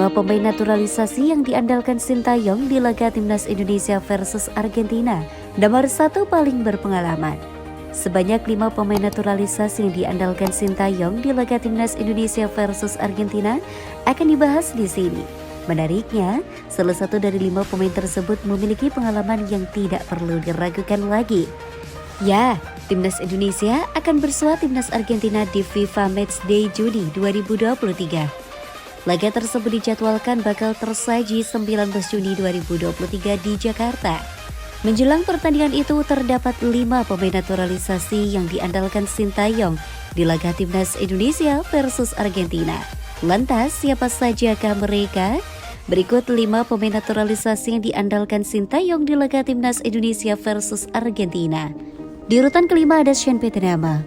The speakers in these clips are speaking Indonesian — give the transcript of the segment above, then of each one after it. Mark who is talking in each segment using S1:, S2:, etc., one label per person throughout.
S1: 5 pemain naturalisasi yang diandalkan Sintayong di laga Timnas Indonesia versus Argentina. Nomor 1 paling berpengalaman. Sebanyak 5 pemain naturalisasi yang diandalkan Sintayong di laga Timnas Indonesia versus Argentina akan dibahas di sini. Menariknya, salah satu dari 5 pemain tersebut memiliki pengalaman yang tidak perlu diragukan lagi. Ya, Timnas Indonesia akan bersua Timnas Argentina di FIFA Matchday Juni 2023. Laga tersebut dijadwalkan bakal tersaji 19 Juni 2023 di Jakarta. Menjelang pertandingan itu terdapat 5 pemain naturalisasi yang diandalkan Sintayong di laga Timnas Indonesia versus Argentina. Lantas, siapa sajakah mereka? Berikut 5 pemain naturalisasi yang diandalkan Sintayong di laga Timnas Indonesia versus Argentina. Di urutan kelima ada Sean Petenama.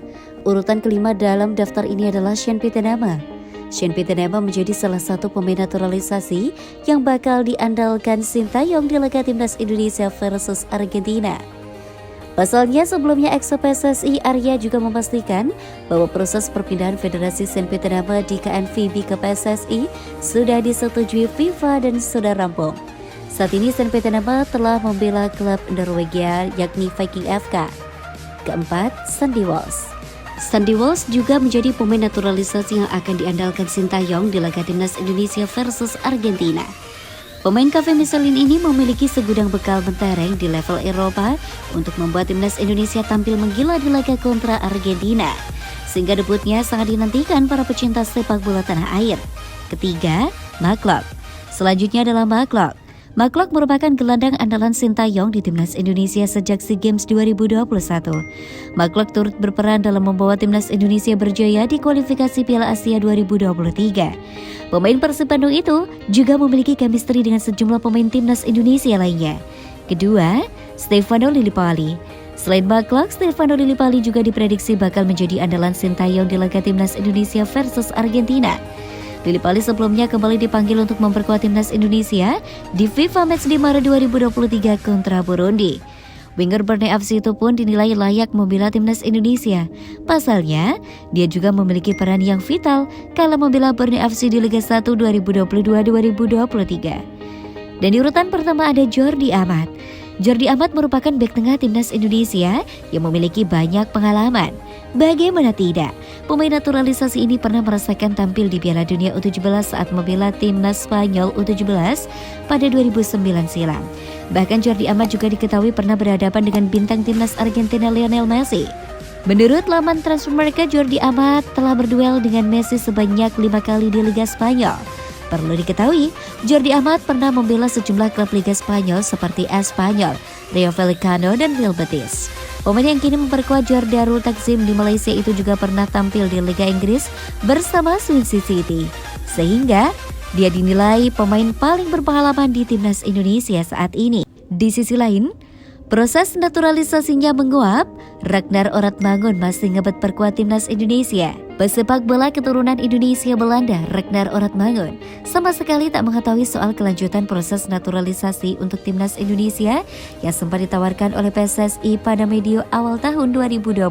S1: Urutan kelima dalam daftar ini adalah Sean Petenama. Sean Petenama menjadi salah satu pemain naturalisasi yang bakal diandalkan Sintayong di laga Timnas Indonesia versus Argentina. Pasalnya sebelumnya ex PSSI Arya juga memastikan bahwa proses perpindahan Federasi Sean Petenama di KNVB ke PSSI sudah disetujui FIFA dan sudah rampung. Saat ini Sean Petenama telah membela klub Norwegia yakni Viking FK. Keempat, Sandy Walsh. Sandy Walsh juga menjadi pemain naturalisasi yang akan diandalkan Sintayong di laga Timnas Indonesia versus Argentina. Pemain KV Michelin ini memiliki segudang bekal mentereng di level Eropa untuk membuat Timnas Indonesia tampil menggila di laga kontra Argentina, sehingga debutnya sangat dinantikan para pecinta sepak bola tanah air. Ketiga, McCulloch. Selanjutnya adalah McCulloch. McCulloch merupakan gelandang andalan Sintayong di Timnas Indonesia sejak SEA Games 2021. McCulloch turut berperan dalam membawa Timnas Indonesia berjaya di kualifikasi Piala Asia 2023. Pemain Persib Bandung itu juga memiliki chemistry dengan sejumlah pemain Timnas Indonesia lainnya. Kedua, Stefano Lillipali. Selain McCulloch, Stefano Lillipali juga diprediksi bakal menjadi andalan Sintayong di laga Timnas Indonesia versus Argentina. Lillipali sebelumnya kembali dipanggil untuk memperkuat Timnas Indonesia di FIFA Matchday Maret 2023 kontra Burundi. Winger Berne FC itu pun dinilai layak membela Timnas Indonesia. Pasalnya, dia juga memiliki peran yang vital kala membela Berne FC di Liga 1 2022-2023. Dan di urutan pertama ada Jordi Amat. Jordi Amat merupakan bek tengah Timnas Indonesia yang memiliki banyak pengalaman. Bagaimana tidak? Pemain naturalisasi ini pernah merasakan tampil di Piala Dunia U17 saat membela Timnas Spanyol U17 pada 2009 silam. Bahkan Jordi Amat juga diketahui pernah berhadapan dengan bintang Timnas Argentina Lionel Messi. Menurut laman Transfermarkt, Jordi Amat telah berduel dengan Messi sebanyak 5 kali di Liga Spanyol. Perlu diketahui, Jordi Amat pernah membela sejumlah klub Liga Spanyol seperti Espanyol, Rayo Vallecano, dan Real Betis. Pemain yang kini memperkuat Darul Takzim di Malaysia itu juga pernah tampil di Liga Inggris bersama Swansea City. Sehingga dia dinilai pemain paling berpengalaman di Timnas Indonesia saat ini. Di sisi lain, proses naturalisasinya menguap, Ragnar Oratmangun masih ngebet perkuat Timnas Indonesia. Pesepak bola keturunan Indonesia Belanda, Ragnar Oratmangun, sama sekali tak mengetahui soal kelanjutan proses naturalisasi untuk Timnas Indonesia yang sempat ditawarkan oleh PSSI pada medio awal tahun 2022.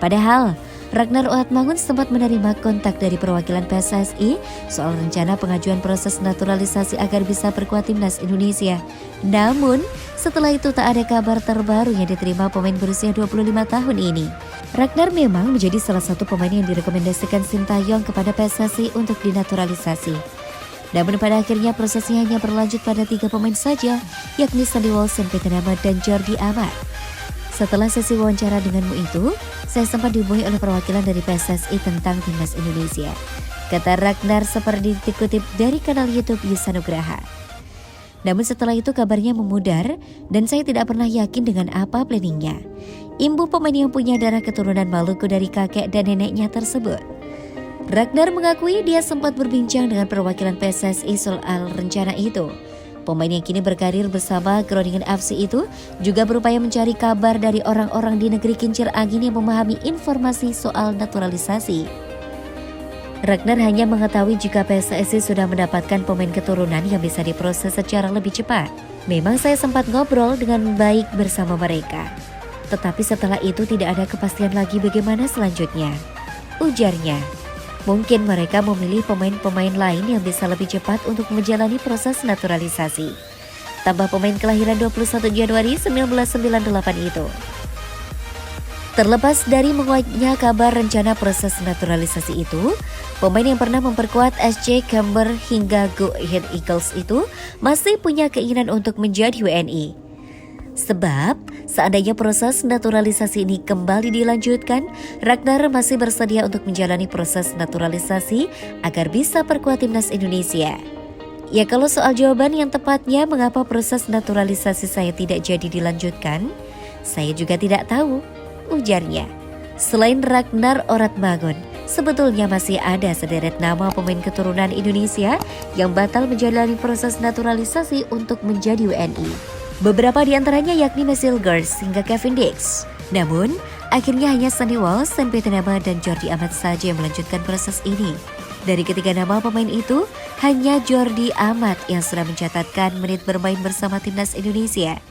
S1: Padahal, Ragnar Oratmangun sempat menerima kontak dari perwakilan PSSI soal rencana pengajuan proses naturalisasi agar bisa perkuat Timnas Indonesia. Namun, setelah itu tak ada kabar terbaru yang diterima pemain berusia 25 tahun ini. Ragnar memang menjadi salah satu pemain yang direkomendasikan Sintayong kepada PSSI untuk dinaturalisasi. Namun pada akhirnya prosesnya hanya berlanjut pada 3 pemain saja, yakni Sandy Walsh, Sean Petenama, dan Jordi Amat. Setelah sesi wawancara denganmu itu, saya sempat dihubungi oleh perwakilan dari PSSI tentang Timnas Indonesia. Kata Ragnar seperti dikutip dari kanal YouTube Yusanugraha. Namun setelah itu kabarnya memudar dan saya tidak pernah yakin dengan apa planningnya. Imbu pemain yang punya darah keturunan Maluku dari kakek dan neneknya tersebut. Ragnar mengakui dia sempat berbincang dengan perwakilan PSSI soal rencana itu. Pemain yang kini berkarir bersama Groningen FC itu juga berupaya mencari kabar dari orang-orang di negeri kincir angin yang memahami informasi soal naturalisasi. Ragnar hanya mengetahui jika PSSI sudah mendapatkan pemain keturunan yang bisa diproses secara lebih cepat. Memang saya sempat ngobrol dengan baik bersama mereka. Tetapi setelah itu tidak ada kepastian lagi bagaimana selanjutnya, ujarnya. Mungkin mereka memilih pemain-pemain lain yang bisa lebih cepat untuk menjalani proses naturalisasi. Tambah pemain kelahiran 21 Januari 1998 itu. Terlepas dari menguatnya kabar rencana proses naturalisasi itu, pemain yang pernah memperkuat SC Camber hingga Go Ahead Eagles itu masih punya keinginan untuk menjadi WNI. Sebab, seandainya proses naturalisasi ini kembali dilanjutkan, Ragnar masih bersedia untuk menjalani proses naturalisasi agar bisa perkuat timnas Indonesia. Ya, kalau soal jawaban yang tepatnya mengapa proses naturalisasi saya tidak jadi dilanjutkan, saya juga tidak tahu, ujarnya. Selain Ragnar Oratmangun, sebetulnya masih ada sederet nama pemain keturunan Indonesia yang batal menjalani proses naturalisasi untuk menjadi WNI. Beberapa di antaranya yakni Messil Girls hingga Kevin Dix. Namun, akhirnya hanya Sonny Walsh, Sen Pieterma, dan Jordi Amat saja yang melanjutkan proses ini. Dari ketiga nama pemain itu, hanya Jordi Amat yang sudah mencatatkan menit bermain bersama timnas Indonesia.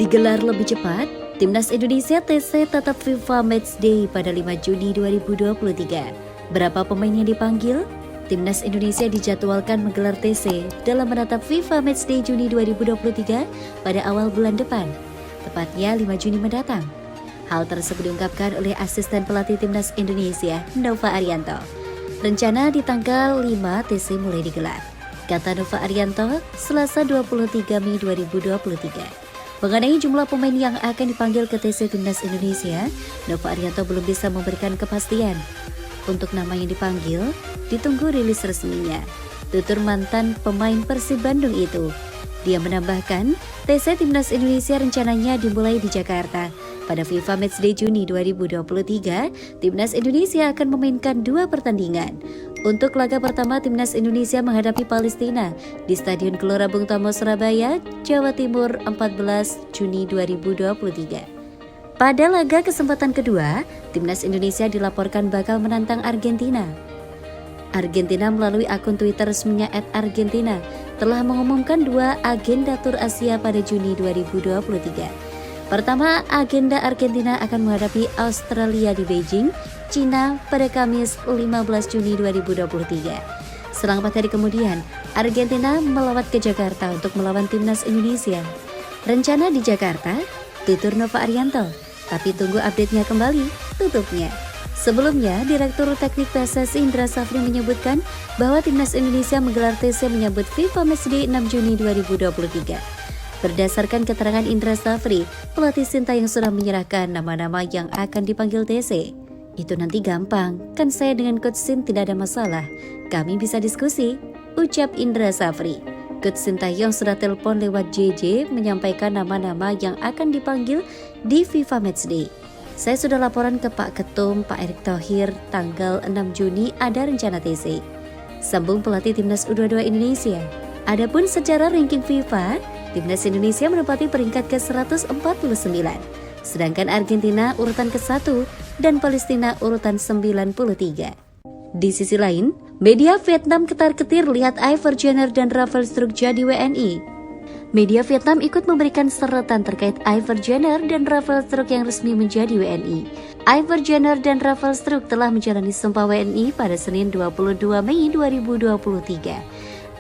S1: Digelar lebih cepat, Timnas Indonesia TC tetap FIFA Matchday pada 5 Juni 2023. Berapa pemain yang dipanggil? Timnas Indonesia dijadwalkan menggelar TC dalam menatap FIFA Matchday Juni 2023 pada awal bulan depan, tepatnya 5 Juni mendatang. Hal tersebut diungkapkan oleh asisten pelatih Timnas Indonesia, Nova Arianto. Rencana di tanggal 5 TC mulai digelar, kata Nova Arianto, Selasa 23 Mei 2023. Mengenai jumlah pemain yang akan dipanggil ke TC Timnas Indonesia, Nova Arianto belum bisa memberikan kepastian. Untuk nama yang dipanggil, ditunggu rilis resminya, tutur mantan pemain Persib Bandung itu. Dia menambahkan, TC Timnas Indonesia rencananya dimulai di Jakarta. Pada FIFA Matchday Juni 2023, Timnas Indonesia akan memainkan 2 pertandingan. Untuk laga pertama, Timnas Indonesia menghadapi Palestina di Stadion Gelora Bung Tomo, Surabaya, Jawa Timur 14 Juni 2023. Pada laga kesempatan kedua, Timnas Indonesia dilaporkan bakal menantang Argentina. Argentina melalui akun Twitter resminya @Argentina telah mengumumkan 2 agenda tur Asia pada Juni 2023. Pertama, agenda Argentina akan menghadapi Australia di Beijing, Cina pada Kamis 15 Juni 2023. Selang 4 hari kemudian, Argentina melawat ke Jakarta untuk melawan Timnas Indonesia. Rencana di Jakarta, tutur Nova Arianto, tapi tunggu update-nya kembali, tutupnya. Sebelumnya, Direktur Teknik PSSI Indra Safri menyebutkan bahwa Timnas Indonesia menggelar TC menyambut FIFA Matchday 6 Juni 2023. Berdasarkan keterangan Indra Safri, pelatih Sintayong sudah menyerahkan nama-nama yang akan dipanggil TC. Itu nanti gampang, kan saya dengan Coach Sin tidak ada masalah. Kami bisa diskusi, ucap Indra Safri. Coach Sintayong sudah telepon lewat JJ menyampaikan nama-nama yang akan dipanggil di FIFA Matchday. Saya sudah laporan ke Pak Ketum, Pak Erick Thohir, tanggal 6 Juni ada rencana TC. Sambung pelatih Timnas U22 Indonesia. Adapun secara ranking FIFA, Timnas Indonesia menempati peringkat ke-149. Sedangkan Argentina urutan ke-1 dan Palestina urutan 93. Di sisi lain, media Vietnam ketar-ketir lihat Iver Jenner dan Rafael Struijk jadi WNI. Media Vietnam ikut memberikan sorotan terkait Iver Jenner dan Rafael Struijk yang resmi menjadi WNI. Iver Jenner dan Rafael Struijk telah menjalani sumpah WNI pada Senin 22 Mei 2023.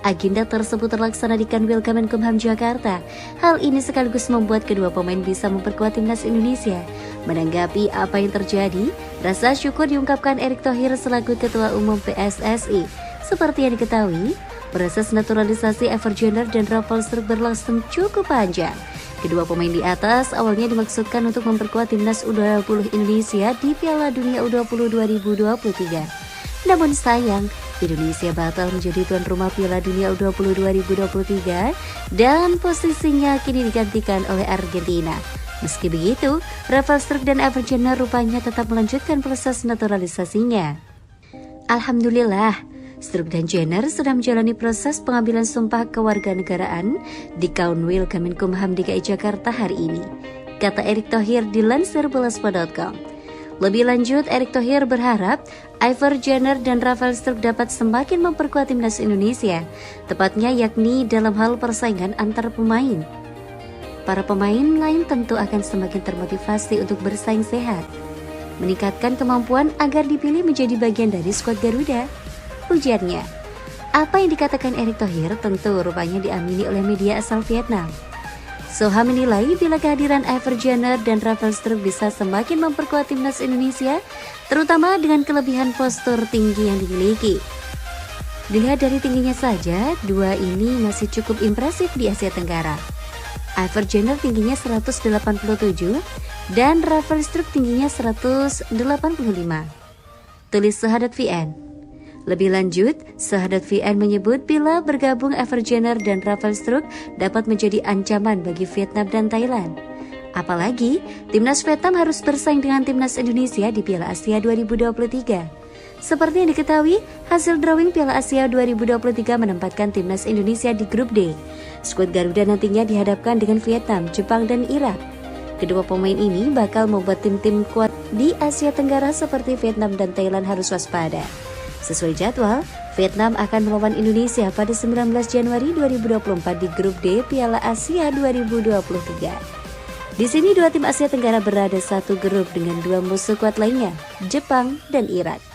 S1: Agenda tersebut terlaksana di Kanwil Kemenkumham Jakarta. Hal ini sekaligus membuat kedua pemain bisa memperkuat timnas Indonesia. Menanggapi apa yang terjadi, rasa syukur diungkapkan Erick Thohir selaku Ketua Umum PSSI. Seperti yang diketahui, proses naturalisasi Iver Jenner dan Rafael Struijk berlangsung cukup panjang. Kedua pemain di atas awalnya dimaksudkan untuk memperkuat timnas U20 Indonesia di Piala Dunia U20 2023. Namun sayang, Indonesia batal menjadi tuan rumah Piala Dunia U20 2023 dan posisinya kini digantikan oleh Argentina. Meski begitu, Rafael Struijk dan Iver Jenner rupanya tetap melanjutkan proses naturalisasinya. Alhamdulillah, Struijk dan Jenner sudah menjalani proses pengambilan sumpah kewarganegaraan di Kanwil Kemenkumham DKI Jakarta hari ini, kata Erick Thohir dilansir bola.com. Lebih lanjut, Erick Thohir berharap Iver Jenner dan Rafael Struijk dapat semakin memperkuat timnas Indonesia, tepatnya yakni dalam hal persaingan antar pemain. Para pemain lain tentu akan semakin termotivasi untuk bersaing sehat, meningkatkan kemampuan agar dipilih menjadi bagian dari skuad Garuda. Ujarnya, apa yang dikatakan Erick Thohir tentu rupanya diamini oleh media asal Vietnam. Soha menilai bila kehadiran Iver Jenner dan Rafael Struijk bisa semakin memperkuat timnas Indonesia, terutama dengan kelebihan postur tinggi yang dimiliki. Dilihat dari tingginya saja, dua ini masih cukup impresif di Asia Tenggara. Iver Jenner tingginya 187 dan Rafael Struijk tingginya 185. Tulis Sahadat VN. Lebih lanjut, Sahadat VN menyebut bila bergabung Iver Jenner dan Rafael Struijk dapat menjadi ancaman bagi Vietnam dan Thailand. Apalagi, timnas Vietnam harus bersaing dengan timnas Indonesia di Piala Asia 2023. Seperti yang diketahui, hasil drawing Piala Asia 2023 menempatkan timnas Indonesia di grup D. Skuad Garuda nantinya dihadapkan dengan Vietnam, Jepang, dan Irak. Kedua pemain ini bakal membuat tim-tim kuat di Asia Tenggara seperti Vietnam dan Thailand harus waspada. Sesuai jadwal, Vietnam akan melawan Indonesia pada 19 Januari 2024 di grup D Piala Asia 2023. Di sini dua tim Asia Tenggara berada satu grup dengan dua musuh kuat lainnya, Jepang dan Irak.